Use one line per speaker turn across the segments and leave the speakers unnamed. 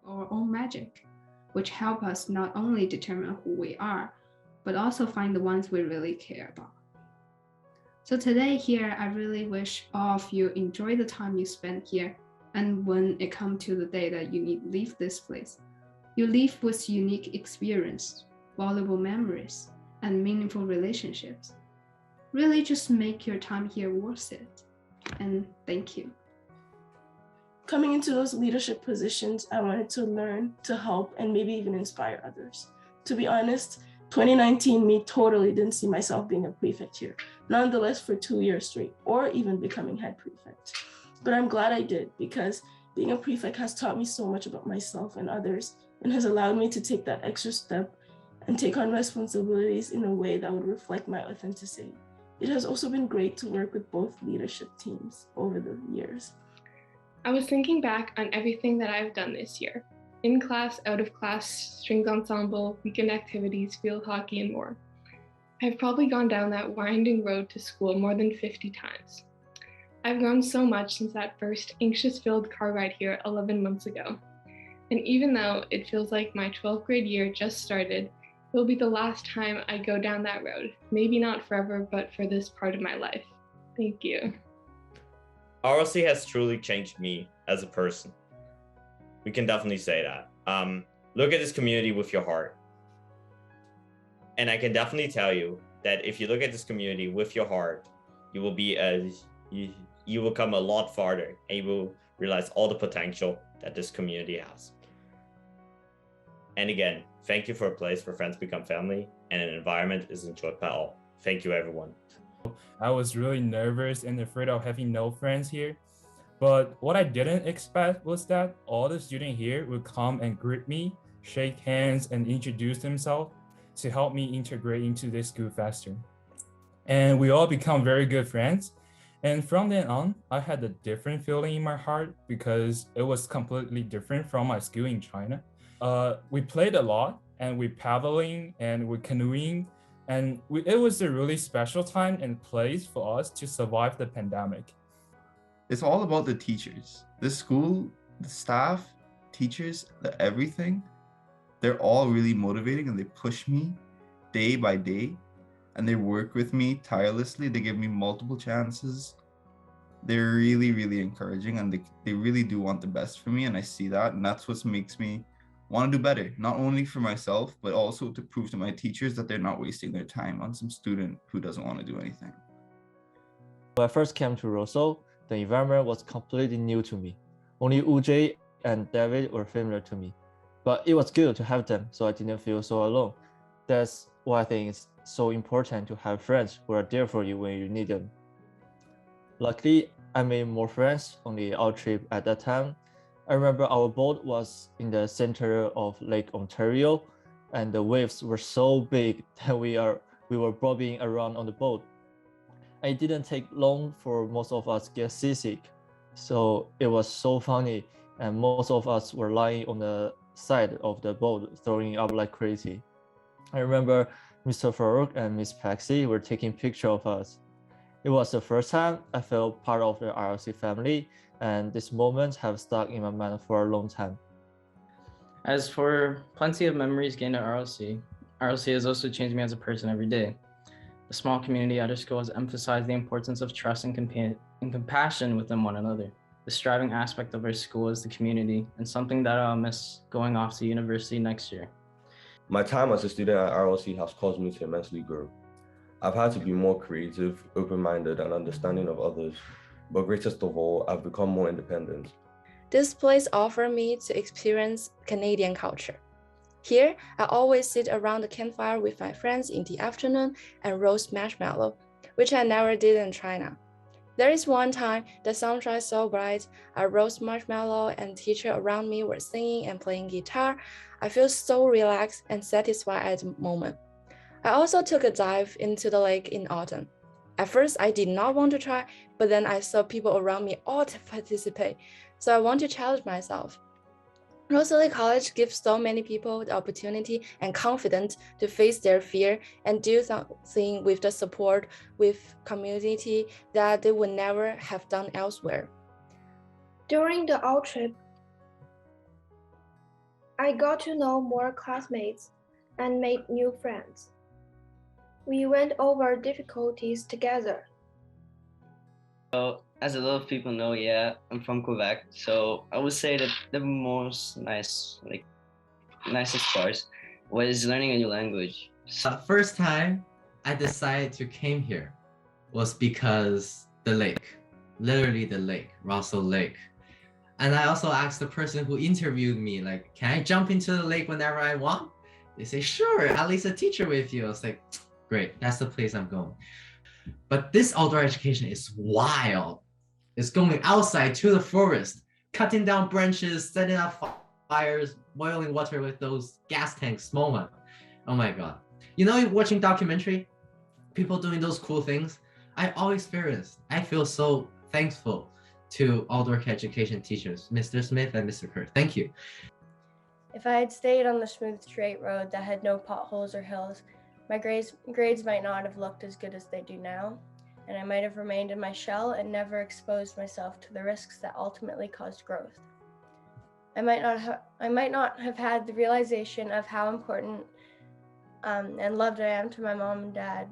our own magic, which help us not only determine who we are, but also find the ones we really care about. So today here, I really wish all of you enjoy the time you spend here. And when it comes to the day that you need to leave this place, you leave with unique experience, valuable memories, and meaningful relationships. Really just make your time here worth it. And thank you.
Coming into those leadership positions, I wanted to learn, to help, and maybe even inspire others. To be honest, 2019 me totally didn't see myself being a prefect here, nonetheless for 2 years straight, or even becoming head prefect. But I'm glad I did, because being a prefect has taught me so much about myself and others, and has allowed me to take that extra step and take on responsibilities in a way that would reflect my authenticity. It has also been great to work with both leadership teams over the years.
I was thinking back on everything that I've done this year. In class, out of class, strings ensemble, weekend activities, field hockey, and more. I've probably gone down that winding road to school more than 50 times. I've grown so much since that first anxious-filled car ride here 11 months ago. And even though it feels like my 12th grade year just started, it will be the last time I go down that road. Maybe not forever, but for this part of my life. Thank you.
RLC has truly changed me as a person. We can definitely say that. Look at this community with your heart. And I can definitely tell you that if you look at this community with your heart, you will be you will come a lot farther, and you will realize all the potential that this community has. And again, thank you for a place where friends become family and an environment is enjoyed by all. Thank you, everyone.
I was really nervous and afraid of having no friends here. But what I didn't expect was that all the students here would come and greet me, shake hands, and introduce themselves to help me integrate into this school faster. And we all become very good friends. And from then on, I had a different feeling in my heart because it was completely different from my school in China. We played a lot, and we paddling and we canoeing, and it was a really special time and place for us to survive the pandemic.
It's all about the teachers. The school, the staff, teachers, everything, they're all really motivating and they push me day by day and they work with me tirelessly. They give me multiple chances. They're really, really encouraging and they really do want the best for me, and I see that, and that's what makes me want to do better, not only for myself, but also to prove to my teachers that they're not wasting their time on some student who doesn't want to do anything.
When I first came to Roseau, the environment was completely new to me. Only Uj and David were familiar to me, but it was good to have them, so I didn't feel so alone. That's why I think it's so important to have friends who are there for you when you need them. Luckily, I made more friends on the out trip at that time. I remember our boat was in the center of Lake Ontario, and the waves were so big that we were bobbing around on the boat. It didn't take long for most of us get seasick, so it was so funny, and most of us were lying on the side of the boat throwing up like crazy. I remember Mr. Farouk and Miss Paxi were taking pictures of us. It was the first time I felt part of the RLC family, and these moments have stuck in my mind for a long time.
As for plenty of memories gained at RLC, RLC has also changed me as a person every day. The small community at our school has emphasized the importance of trust and compassion within one another. The striving aspect of our school is the community, and something that I'll miss going off to university next year.
My time as a student at RLC has caused me to immensely grow. I've had to be more creative, open-minded, and understanding of others, but greatest of all, I've become more independent.
This place offered me to experience Canadian culture. Here, I always sit around the campfire with my friends in the afternoon and roast marshmallow, which I never did in China. There is one time the sun shines so bright, I roast marshmallow and teachers around me were singing and playing guitar. I feel so relaxed and satisfied at the moment. I also took a dive into the lake in autumn. At first, I did not want to try, but then I saw people around me all to participate, so I want to challenge myself. Rosalie College gives so many people the opportunity and confidence to face their fear and do something with the support with community that they would never have done elsewhere.
During the out trip, I got to know more classmates and made new friends. We went over difficulties together.
So, as a lot of people know, yeah, I'm from Quebec. So I would say that the nicest part was learning a new language.
The first time I decided to came here was because the lake, literally the lake, Russell Lake. And I also asked the person who interviewed me, like, can I jump into the lake whenever I want? They say, sure, at least a teacher with you. I was like, great, that's the place I'm going. But this outdoor education is wild. It's going outside to the forest, cutting down branches, setting up fires, boiling water with those gas tanks, small one. Oh my God. You know, watching documentary, people doing those cool things, I always experienced. I feel so thankful to outdoor education teachers, Mr. Smith and Mr. Kerr. Thank you.
If I had stayed on the smooth, straight road that had no potholes or hills, my grades might not have looked as good as they do now, and I might have remained in my shell and never exposed myself to the risks that ultimately caused growth. I might not have had the realization of how important and loved I am to my mom and dad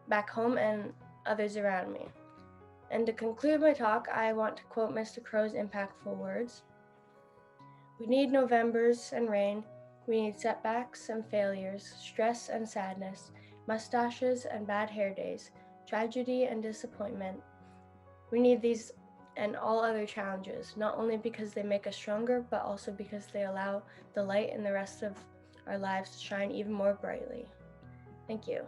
back home and others around me. And to conclude my talk, I want to quote Mr. Crow's impactful words. We need Novembers and rain. We need setbacks and failures, stress and sadness, mustaches and bad hair days, tragedy and disappointment. We need these and all other challenges, not only because they make us stronger, but also because they allow the light in the rest of our lives to shine even more brightly. Thank you.